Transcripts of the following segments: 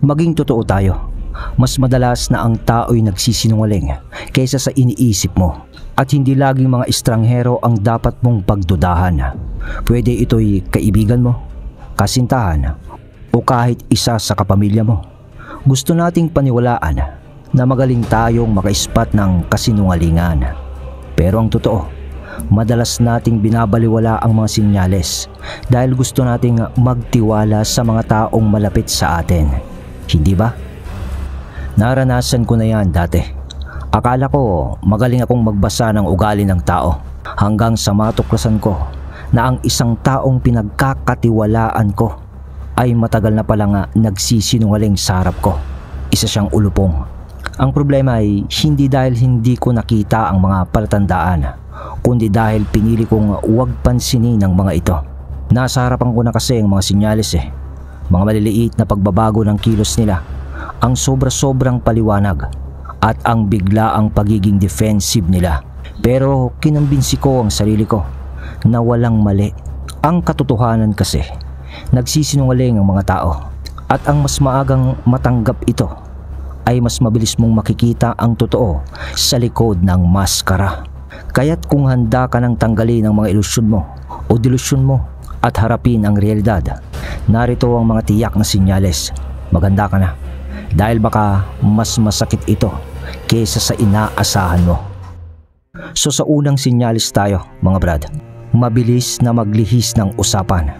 Maging totoo tayo. Mas madalas na ang tao'y nagsisinungaling kaysa sa iniisip mo. At hindi laging mga estranghero ang dapat mong pagdudahan. Pwede ito'y kaibigan mo, kasintahan, o kahit isa sa kapamilya mo. Gusto nating paniwalaan na magaling tayong makaispat ng kasinungalingan. Pero ang totoo, madalas nating binabaliwala ang mga sinyales dahil gusto nating magtiwala sa mga taong malapit sa atin. Hindi ba? Naranasan ko na yan dati. Akala ko magaling akong magbasa ng ugali ng tao hanggang sa matuklasan ko na ang isang taong pinagkakatiwalaan ko ay matagal na palang nagsisinungaling sa harap ko. Isa siyang ulupong. Ang problema ay hindi dahil hindi ko nakita ang mga palatandaan, kundi dahil pinili kong huwag pansinin ang mga ito. Nasa harapan ko na kasi ang mga sinyalis mga maliliit na pagbabago ng kilos nila, ang sobra-sobrang paliwanag at ang biglaang pagiging defensive nila. Pero kinambinsi ko ang sarili ko na walang mali. Ang katotohanan kasi, nagsisinungaling ang mga tao at ang mas maagang matanggap ito ay mas mabilis mong makikita ang totoo sa likod ng maskara. Kaya't kung handa ka nang tanggalin ang mga ilusyon mo o delusyon mo at harapin ang realidad, narito ang mga tiyak na sinyales. Maganda ka na. Dahil baka mas masakit ito kaysa sa inaasahan mo. So sa unang sinyalis tayo mga brad, mabilis na maglihis ng usapan.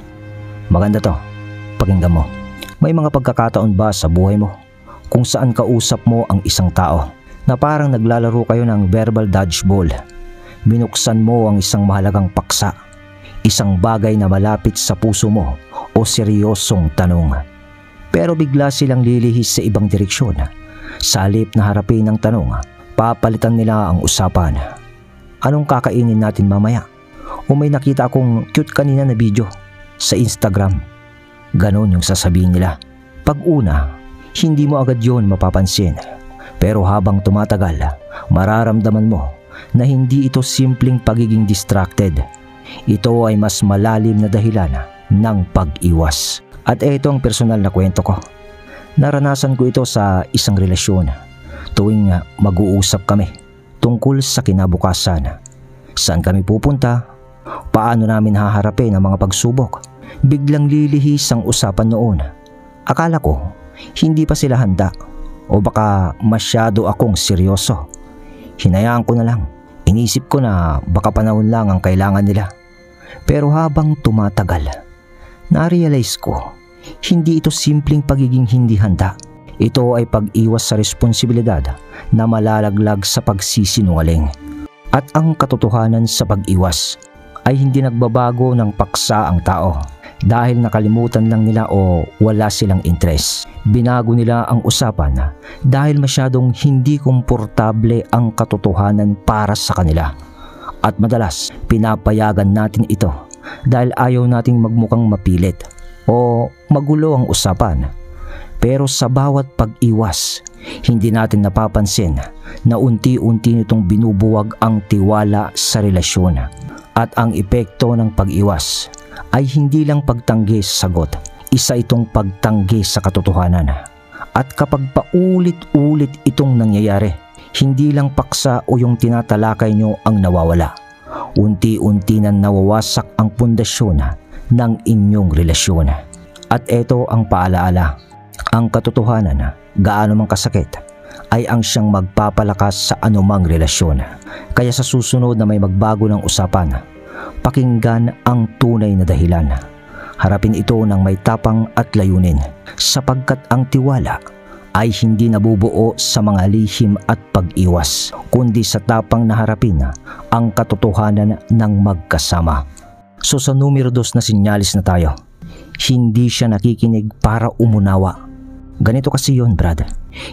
Maganda to, pakinggan mo. May mga pagkakataon ba sa buhay mo kung saan kausap mo ang isang tao na parang naglalaro kayo ng verbal dodgeball? Binuksan mo ang isang mahalagang paksa, isang bagay na malapit sa puso mo o seryosong tanong. Pero bigla silang lilihis sa ibang direksyon. Sa halip na harapin ang tanong, papalitan nila ang usapan. Anong kakainin natin mamaya? O may nakita akong cute kanina na video sa Instagram. Ganon yung sasabihin nila. Pag una, hindi mo agad yon mapapansin. Pero habang tumatagal, mararamdaman mo na hindi ito simpleng pagiging distracted. Ito ay mas malalim na dahilan ng pag-iwas. At ito ang personal na kwento ko. Naranasan ko ito sa isang relasyon. Tuwing mag-uusap kami tungkol sa kinabukasan, saan kami pupunta, paano namin haharapin ang mga pagsubok, biglang lilihis ang usapan noon. Akala ko hindi pa sila handa o baka masyado akong seryoso. Hinayaan ko na lang. Inisip ko na baka panahon lang ang kailangan nila. Pero habang tumatagal, na-realize ko, hindi ito simpleng pagiging hindi handa. Ito ay pag-iwas sa responsibilidad na malalaglag sa pagsisinungaling. At ang katotohanan sa pag-iwas ay hindi nagbabago ng paksa ang tao dahil nakalimutan lang nila o wala silang interes. Binago nila ang usapan dahil masyadong hindi komportable ang katotohanan para sa kanila. At madalas pinapayagan natin ito dahil ayaw nating magmukhang mapilit o magulo ang usapan. Pero sa bawat pag-iwas, hindi natin napapansin na unti-unti nitong binubuwag ang tiwala sa relasyon. At ang epekto ng pag-iwas ay hindi lang pagtanggi sa sagot, isa itong pagtanggi sa katotohanan. At kapag paulit-ulit itong nangyayari, hindi lang paksa o yung tinatalakay nyo ang nawawala. Unti-unti na nawawasak ang pundasyon ng inyong relasyon. At ito ang paalaala, ang katotohanan, gaano mang kasakit, ay ang siyang magpapalakas sa anumang relasyon. Kaya sa susunod na may magbago ng usapan, pakinggan ang tunay na dahilan. Harapin ito ng may tapang at layunin, sapagkat ang tiwala ay hindi nabubuo sa mga lihim at pag-iwas, kundi sa tapang na harapin ang katotohanan ng magkasama. So sa numero 2 na sinyalis na tayo, hindi siya nakikinig para umunawa. Ganito kasi yon, brad.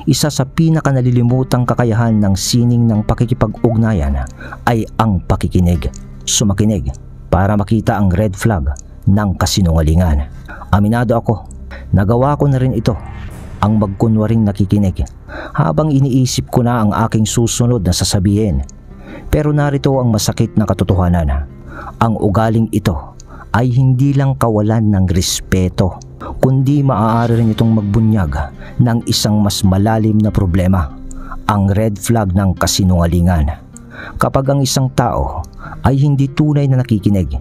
Isa sa pinakanalilimutang kakayahan ng sining ng pakikipag-ugnayan ay ang pakikinig. Sumakinig para makita ang red flag ng kasinungalingan. Aminado ako, nagawa ko na rin ito, ang magkunwaring nakikinig habang iniisip ko na ang aking susunod na sasabihin. Pero narito ang masakit na katotohanan. Ang ugaling ito ay hindi lang kawalan ng respeto, kundi maaari rin itong magbunyag ng isang mas malalim na problema, ang red flag ng kasinungalingan. Kapag ang isang tao ay hindi tunay na nakikinig,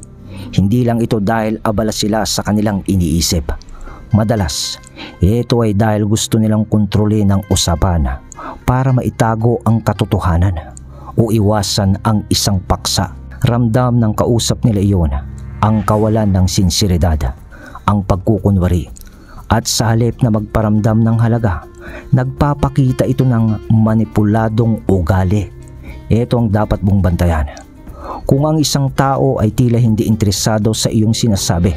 hindi lang ito dahil abala sila sa kanilang iniisip. Madalas, ito ay dahil gusto nilang kontrolin ang usapan para maitago ang katotohanan o iwasan ang isang paksa. Ramdam ng kausap nila iyon ang kawalan ng sinseridad, ang pagkukunwari, at sa halip na magparamdam ng halaga, nagpapakita ito ng manipuladong ugali. Ito ang dapat mong bantayan. Kung ang isang tao ay tila hindi interesado sa iyong sinasabi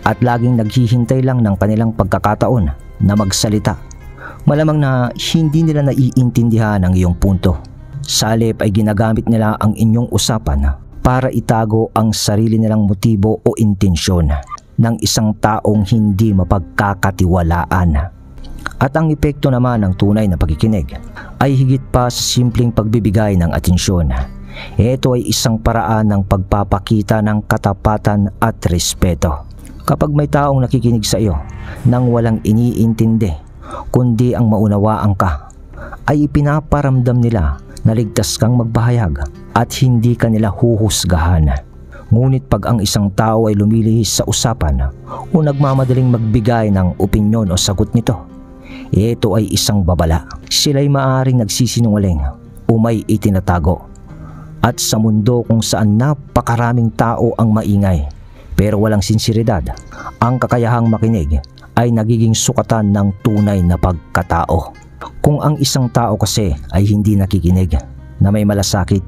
at laging naghihintay lang ng kanilang pagkakataon na magsalita, malamang na hindi nila naiintindihan ang iyong punto. Sa halip ay ginagamit nila ang inyong usapan para itago ang sarili nilang motibo o intensyon ng isang taong hindi mapagkakatiwalaan. At ang epekto naman ng tunay na pakikinig ay higit pa sa simpleng pagbibigay ng atensyon. Ito ay isang paraan ng pagpapakita ng katapatan at respeto. Kapag may taong nakikinig sa iyo nang walang iniintindi, kundi ang maunawaan ka, ay ipinaparamdam nila na ligtas kang magbahayag at hindi ka nila huhusgahan. Ngunit pag ang isang tao ay lumilihis sa usapan o nagmamadaling magbigay ng opinyon o sagot nito, ito ay isang babala. Sila'y maaaring nagsisinungaling o may itinatago. At sa mundo kung saan napakaraming tao ang maingay pero walang sinseridad, ang kakayahang makinig ay nagiging sukatan ng tunay na pagkatao. Kung ang isang tao kasi ay hindi nakikinig, na may malasakit,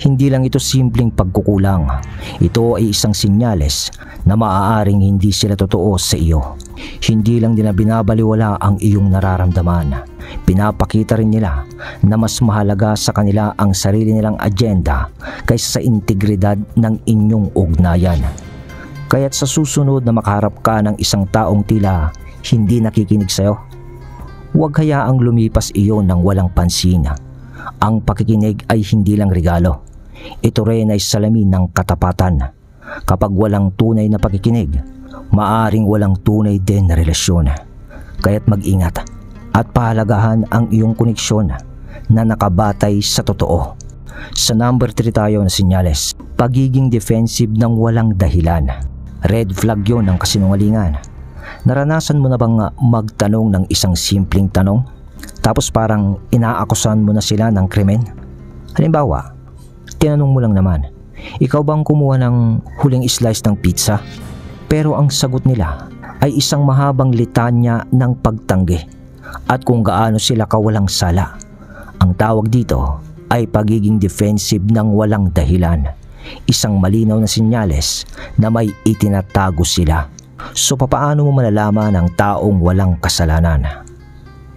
hindi lang ito simpleng pagkukulang. Ito ay isang sinyales na maaaring hindi sila totoo sa iyo. Hindi lang nila binabaliwala ang iyong nararamdaman. Pinapakita rin nila na mas mahalaga sa kanila ang sarili nilang agenda kaysa sa integridad ng inyong ugnayan. Kaya't sa susunod na makaharap ka ng isang taong tila hindi nakikinig sa iyo, huwag hayaang lumipas iyon ng walang pansin. Ang pakikinig ay hindi lang regalo. Ito rin ay salamin ng katapatan. Kapag walang tunay na pakikinig, maaring walang tunay din na relasyon. Kaya't mag-ingat at pahalagahan ang iyong koneksyon na nakabatay sa totoo. Sa number 3 tayo na sinyales, pagiging defensive ng walang dahilan. Red flag yon ng kasinungalingan. Naranasan mo na bang magtanong ng isang simpleng tanong, tapos parang inaakusahan mo na sila ng krimen? Halimbawa, tinanong mo lang naman, ikaw bang kumuha ng huling slice ng pizza? Pero ang sagot nila ay isang mahabang litanya ng pagtanggi at kung gaano sila kawalang sala. Ang tawag dito ay pagiging defensive ng walang dahilan. Isang malinaw na sinyales na may itinatago sila. So papaano mo malalaman ang taong walang kasalanan?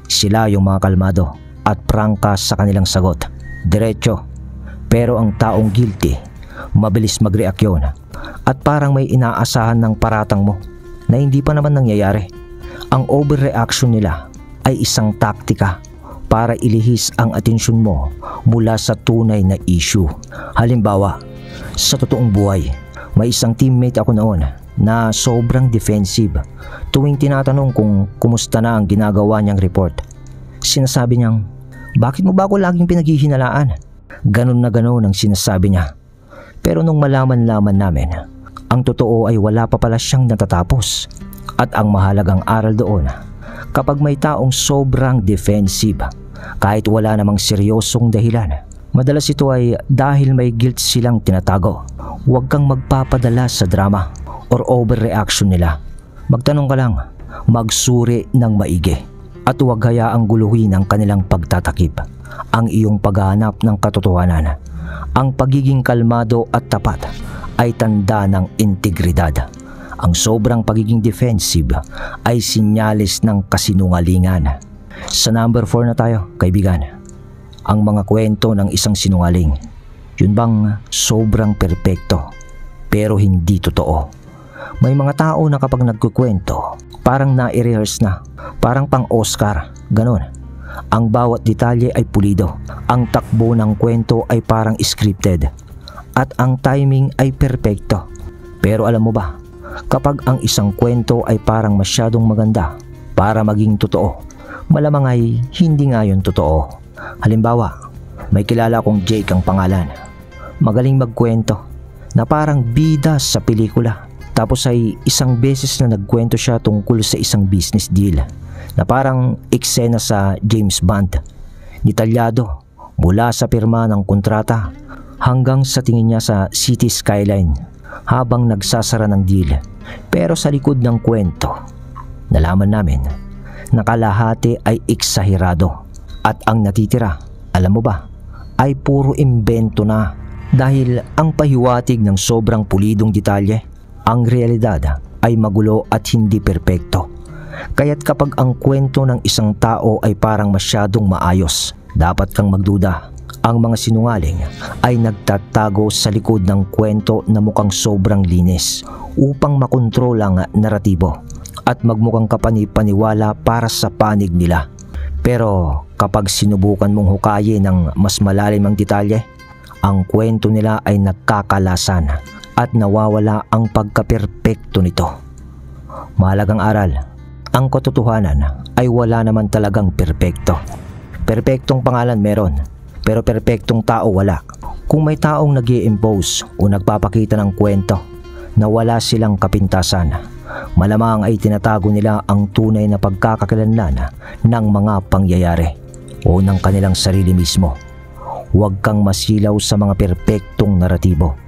Sila yung mga kalmado at prangka sa kanilang sagot, diretso. Pero ang taong guilty, mabilis mag-reaksyon at parang may inaasahan ng paratang mo na hindi pa naman nangyayari. Ang overreaction nila ay isang taktika para ilihis ang atensyon mo mula sa tunay na issue. Halimbawa, sa totoong buhay, may isang teammate ako noon na sobrang defensive. Tuwing tinatanong kung kumusta na ang ginagawa niyang report, sinasabi niyang, bakit mo ba ako laging pinaghihinalaan? Ganon na ganon ang sinasabi niya. Pero nung malaman-laman namin, ang totoo ay wala pa pala siyang natatapos. At ang mahalagang aral doon, kapag may taong sobrang defensive, kahit wala namang seryosong dahilan, madalas ito ay dahil may guilt silang tinatago. Huwag kang magpapadala sa drama or overreaction nila. Magtanong ka lang, magsuri ng maigi, at huwag hayaang guluhin ang kanilang pagtatakip. Ang iyong paghahanap ng katotohanan, ang pagiging kalmado at tapat ay tanda ng integridad. Ang sobrang pagiging defensive ay sinyalis ng kasinungalingan. Sa number 4 na tayo, kaibigan. Ang mga kwento ng isang sinungaling, yun bang sobrang perpekto pero hindi totoo? May mga tao na kapag nagkukwento, parang na-rehearse na, parang pang-Oscar, ganon. Ang bawat detalye ay pulido, ang takbo ng kwento ay parang scripted, at ang timing ay perpekto. Pero alam mo ba, Kapag ang isang kwento ay parang masyadong maganda para maging totoo, malamang ay hindi nga yun totoo. Halimbawa, may kilala kong Jake ang pangalan. Magaling magkwento na parang bida sa pelikula. Tapos ay isang beses na nagkwento siya tungkol sa isang business deal na parang eksena sa James Bond. Detalyado mula sa pirma ng kontrata hanggang sa tingin niya sa city skyline habang nagsasara ng deal. Pero sa likod ng kwento, nalaman namin na kalahati ay eksahirado at ang natitira, alam mo ba, ay puro imbento na. Dahil ang pahiwatig ng sobrang pulidong detalye, ang realidad ay magulo at hindi perpekto. Kaya't kapag ang kwento ng isang tao ay parang masyadong maayos, dapat kang magduda. Ang mga sinungaling ay nagtatago sa likod ng kwento na mukhang sobrang linis upang makontrol ang naratibo at magmukhang kapani-paniwala para sa panig nila. Pero kapag sinubukan mong hukayin ng mas malalim ang detalye, ang kwento nila ay nagkakalasan at nawawala ang pagkaperpekto nito. Mahalagang aral, ang katotohanan ay wala naman talagang perpekto. Perpektong pangalan meron, pero perpektong tao wala. Kung may taong nag-i-impose o nagpapakita ng kwento na wala silang kapintasan, malamang ay tinatago nila ang tunay na pagkakakilanlan ng mga pangyayari o ng kanilang sarili mismo. Huwag kang masilaw sa mga perpektong naratibo.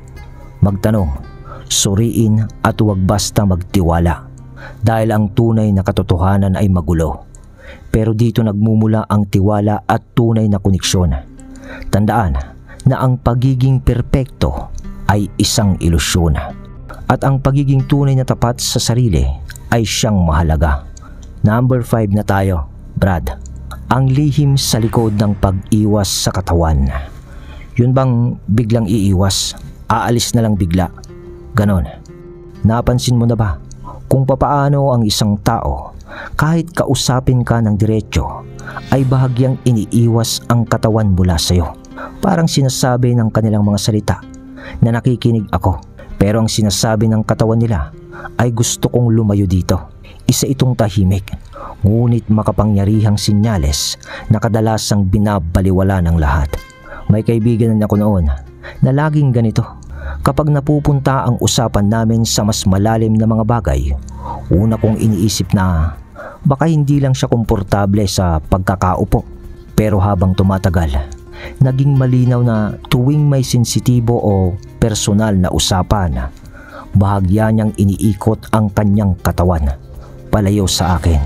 Magtanong, suriin at huwag basta magtiwala dahil ang tunay na katotohanan ay magulo. Pero dito nagmumula ang tiwala at tunay na koneksyon. Tandaan na ang pagiging perpekto ay isang ilusyon at ang pagiging tunay na tapat sa sarili ay siyang mahalaga. Number 5 na tayo, Brad. Ang lihim sa likod ng pag-iwas sa katawan. Yun bang biglang iiwas, aalis na lang bigla? Ganon. Napansin mo na ba kung papaano ang isang tao, kahit kausapin ka ng diretso, ay bahagyang iniiwas ang katawan mula sa'yo? Parang sinasabi ng kanilang mga salita na nakikinig ako, pero ang sinasabi ng katawan nila ay gusto kong lumayo dito. Isa itong tahimik, ngunit makapangyarihang sinyales na kadalasang binabaliwala ng lahat. May kaibigan ako noon na laging ganito. Kapag napupunta ang usapan namin sa mas malalim na mga bagay, una kong iniisip na baka hindi lang siya komportable sa pagkakaupo. Pero habang tumatagal, naging malinaw na tuwing may sensitibo o personal na usapan, bahagya niyang iniikot ang kanyang katawan palayo sa akin.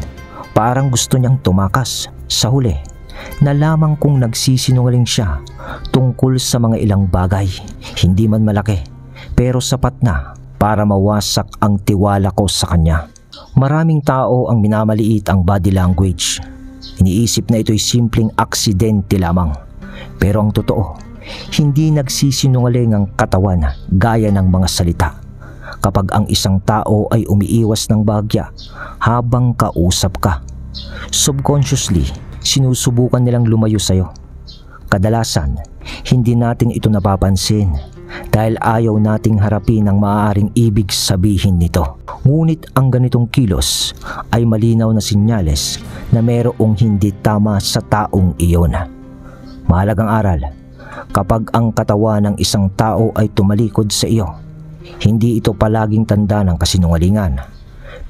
Parang gusto niyang tumakas. Sa huli, nalaman kong nagsisinungaling siya tungkol sa mga ilang bagay. Hindi man malaki, pero sapat na para mawasak ang tiwala ko sa kanya. Maraming tao ang minamaliit ang body language. Iniisip na ito'y simpleng aksidente lamang. Pero ang totoo, hindi nagsisinungaling ang katawan gaya ng mga salita. Kapag ang isang tao ay umiiwas ng bahagya habang kausap ka, subconsciously, sinusubukan nilang lumayo sa'yo. Kadalasan, hindi natin ito napapansin dahil ayaw nating harapin ang maaaring ibig sabihin nito. Ngunit ang ganitong kilos ay malinaw na sinyales na mayroong hindi tama sa taong iyon. Mahalagang aral, kapag ang katawan ng isang tao ay tumalikod sa iyo, hindi ito palaging tanda ng kasinungalingan,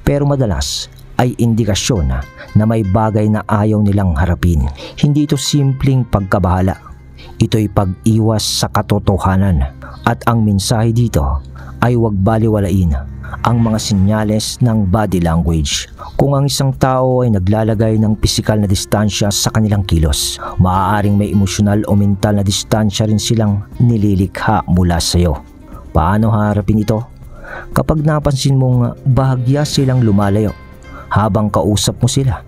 pero madalas ay indikasyon na may bagay na ayaw nilang harapin. Hindi ito simpleng pagkabahala, ito'y pag-iwas sa katotohanan. At ang mensahe dito ay huwag baliwalain ang mga sinyales ng body language. Kung ang isang tao ay naglalagay ng pisikal na distansya sa kanilang kilos, maaaring may emosyonal o mental na distansya rin silang nililikha mula sa iyo. Paano harapin ito? Kapag napansin mong bahagya silang lumalayo habang kausap mo sila,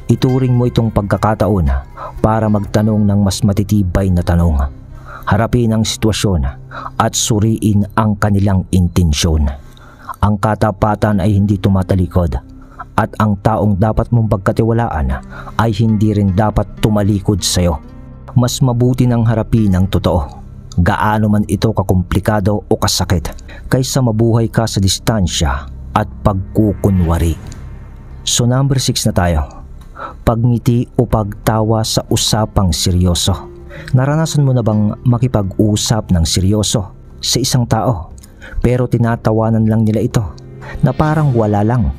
ituring mo itong pagkakataon para magtanong ng mas matitibay na tanong. Harapin ang sitwasyon at suriin ang kanilang intensyon. Ang katapatan ay hindi tumatalikod at ang taong dapat mong pagkatiwalaan ay hindi rin dapat tumalikod sa iyo. Mas mabuti nang harapin ang totoo, gaano man ito kakomplikado o kasakit, kaysa mabuhay ka sa distansya at pagkukunwari. So number 6 na tayo. Pagngiti o pagtawa sa usapang seryoso. Naranasan mo na bang makipag-usap ng seryoso sa isang tao pero tinatawanan lang nila ito na parang wala lang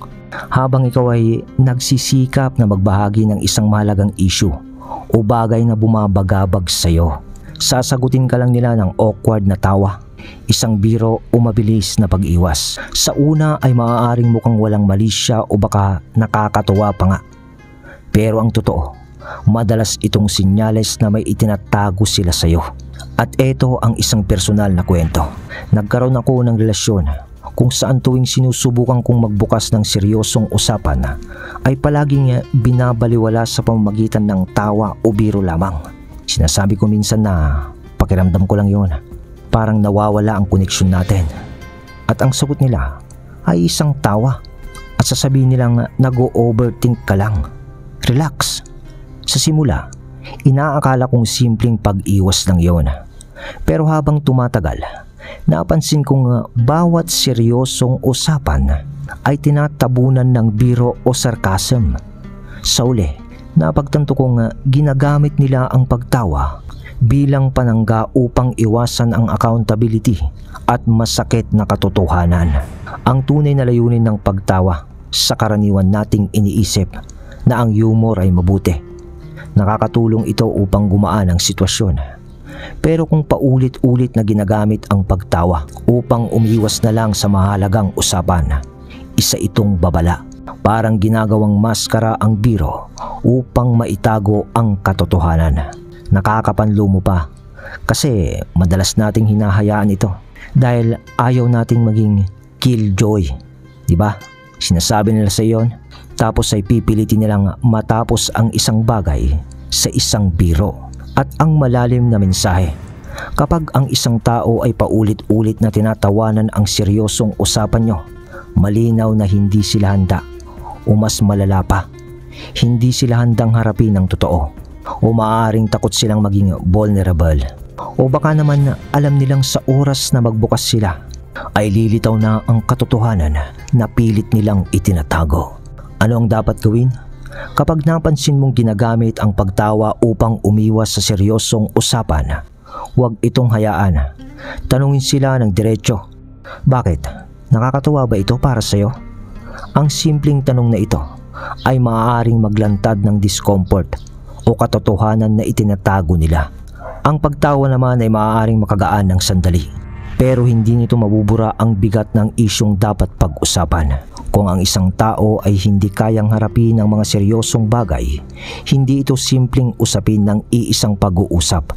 habang ikaw ay nagsisikap na magbahagi ng isang mahalagang issue o bagay na bumabagabag sa'yo? Sasagutin ka lang nila ng awkward na tawa, isang biro o mabilis na pag-iwas. Sa una ay maaaring mukhang walang mali siya o baka nakakatuwa pa nga. Pero ang totoo, madalas itong sinyales na may itinatago sila sa'yo. At ito ang isang personal na kwento. Nagkaroon ako ng relasyon kung saan tuwing sinusubukan kong magbukas ng seryosong usapan ay palaging binabaliwala sa pamamagitan ng tawa o biro lamang. Sinasabi ko minsan na pakiramdam ko lang yun. Parang nawawala ang koneksyon natin. At ang sagot nila ay isang tawa at sasabihin nilang nag-o-overthink ka lang. Relax. Sa simula, inaakala kong simpleng pag-iwas lang yon. Pero habang tumatagal, napansin kong bawat seryosong usapan ay tinatabunan ng biro o sarcasm. Sa uli, napagtanto kong ginagamit nila ang pagtawa bilang panangga upang iwasan ang accountability at masakit na katotohanan. Ang tunay na layunin ng pagtawa sa karaniwan nating iniisip na ang humor ay mabuti. Nakakatulong ito upang gumaan ang sitwasyon. Pero kung paulit-ulit na ginagamit ang pagtawa upang umiwas na lang sa mahalagang usapan, isa itong babala. Parang ginagawang maskara ang biro upang maitago ang katotohanan. Nakakapanlo mo pa kasi madalas nating hinahayaan ito dahil ayaw nating maging killjoy. Diba? Sinasabi nila sa iyon, tapos ay pipilitin nilang matapos ang isang bagay sa isang biro. At ang malalim na mensahe, kapag ang isang tao ay paulit-ulit na tinatawanan ang seryosong usapan nyo, malinaw na hindi sila handa o mas malala pa, hindi sila handang harapin ang totoo o maaaring takot silang maging vulnerable. O baka naman alam nilang sa oras na magbukas sila ay lilitaw na ang katotohanan na pilit nilang itinatago. Ano ang dapat gawin? Kapag napansin mong ginagamit ang pagtawa upang umiwas sa seryosong usapan, huwag itong hayaan. Tanungin sila ng diretso, bakit? Nakakatuwa ba ito para sa'yo? Ang simpleng tanong na ito ay maaaring maglantad ng discomfort o katotohanan na itinatago nila. Ang pagtawa naman ay maaaring makagaan ng sandali, pero hindi nito mabubura ang bigat ng isyong dapat pag-usapan. Kung ang isang tao ay hindi kayang harapin ang mga seryosong bagay, hindi ito simpleng usapin ng iisang pag-uusap.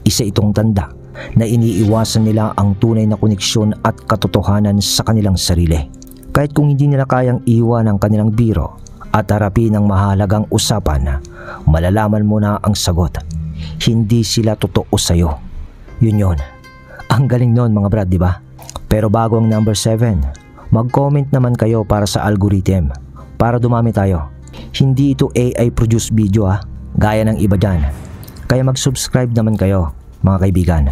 Isa itong tanda na iniiwasan nila ang tunay na koneksyon at katotohanan sa kanilang sarili. Kahit kung hindi nila kayang iwan ang kanilang biro at harapin ang mahalagang usapan, malalaman mo na ang sagot. Hindi sila totoo sa'yo. Yun. Ang galing nun mga brad, di ba? Pero bago ang number 7, mag-comment naman kayo para sa algorithm, para dumami tayo. Hindi ito AI produced video gaya ng iba dyan. Kaya mag-subscribe naman kayo mga kaibigan.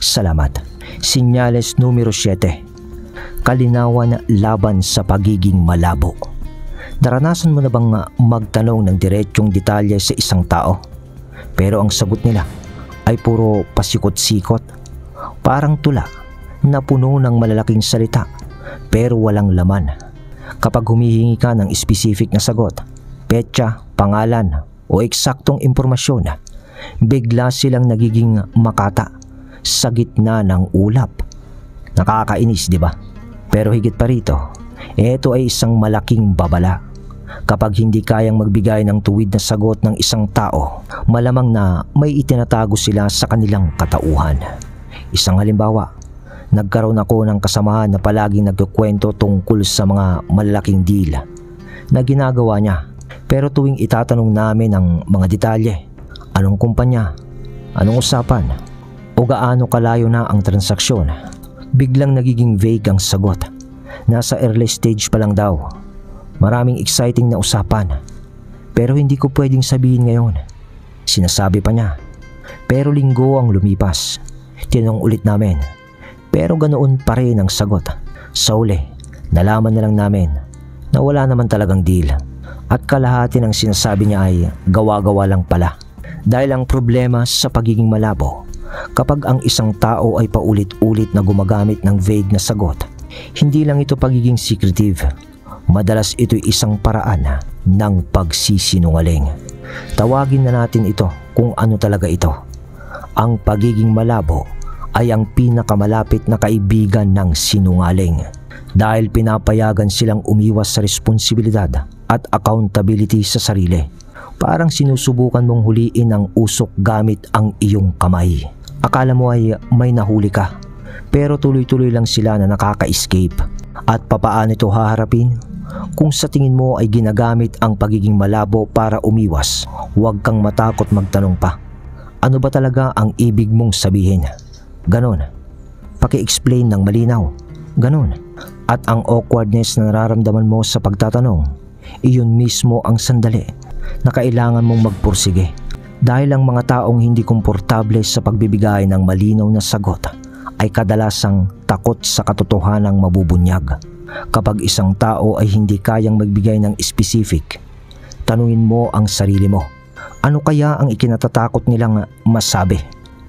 Salamat. Sinyales numero 7. Kalinawan laban sa pagiging malabo. Naranasan mo na bang magtanong ng diretsyong detalye sa isang tao? Pero ang sagot nila ay puro pasikot-sikot. Parang tula na puno ng malalaking salita pero walang laman. Kapag humihingi ka ng specific na sagot, petsa, pangalan o eksaktong impormasyon, bigla silang nagiging makata sa gitna ng ulap. Nakakainis, di ba? Pero higit pa rito, ito ay isang malaking babala. Kapag hindi kayang magbigay ng tuwid na sagot ng isang tao, malamang na may itinatago sila sa kanilang katauhan. Isang halimbawa, nagkaroon ako ng kasamahan na palaging nagkukwento tungkol sa mga malalaking deal na ginagawa niya. Pero tuwing itatanong namin ang mga detalye, anong kumpanya, anong usapan, o gaano kalayo na ang transaksyon, biglang nagiging vague ang sagot. Nasa early stage pa lang daw. Maraming exciting na usapan, pero hindi ko pwedeng sabihin ngayon. Sinasabi pa niya. Pero linggo ang lumipas. Tinanong ulit namin. Pero ganoon pa rin ang sagot. Sa uli, Nalaman na lang namin na wala naman talagang deal at kalahati ng sinasabi niya ay gawa-gawa lang pala. Dahil ang problema sa pagiging malabo, kapag ang isang tao ay paulit-ulit na gumagamit ng vague na sagot, hindi lang ito pagiging secretive. Madalas ito'y isang paraan ng pagsisinungaling. Tawagin na natin ito kung ano talaga ito. Ang pagiging malabo ay ang pinakamalapit na kaibigan ng sinungaling. Dahil pinapayagan silang umiwas sa responsibilidad at accountability sa sarili. Parang sinusubukan mong huliin ang usok gamit ang iyong kamay. Akala mo ay may nahuli ka, pero tuloy-tuloy lang sila na nakaka-escape. At papaano ito haharapin? Kung sa tingin mo ay ginagamit ang pagiging malabo para umiwas, huwag kang matakot magtanong pa. Ano ba talaga ang ibig mong sabihin? Ganon. Paki-explain ng malinaw. Ganon. At ang awkwardness na nararamdaman mo sa pagtatanong, iyon mismo ang sandali na kailangan mong magpursige. Dahil ang mga taong hindi komportable sa pagbibigay ng malinaw na sagot ay kadalasang takot sa katotohanang mabubunyag. Kapag isang tao ay hindi kayang magbigay ng specific, tanungin mo ang sarili mo. Ano kaya ang ikinatatakot nilang masabi?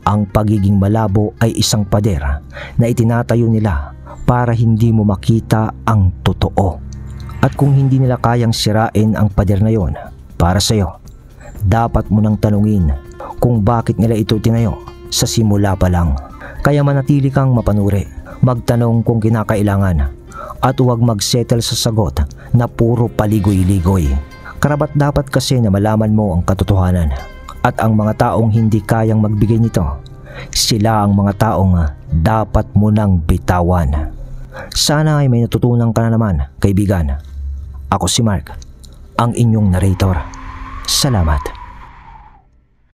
Ang pagiging malabo ay isang pader na itinatayo nila para hindi mo makita ang totoo. At kung hindi nila kayang sirain ang pader na yon para sa iyo, dapat mo nang tanungin kung bakit nila ito tinayo sa simula pa lang. Kaya manatili kang mapanuri, magtanong kung kinakailangan, at huwag magsettle sa sagot na puro paligoy-ligoy. Karapat dapat kasi na malaman mo ang katotohanan. At ang mga taong hindi kayang magbigay nito, sila ang mga taong dapat mo nang bitawan. Sana ay may natutunan ka na naman, kaibigan. Ako si Mark, ang inyong narrator. Salamat.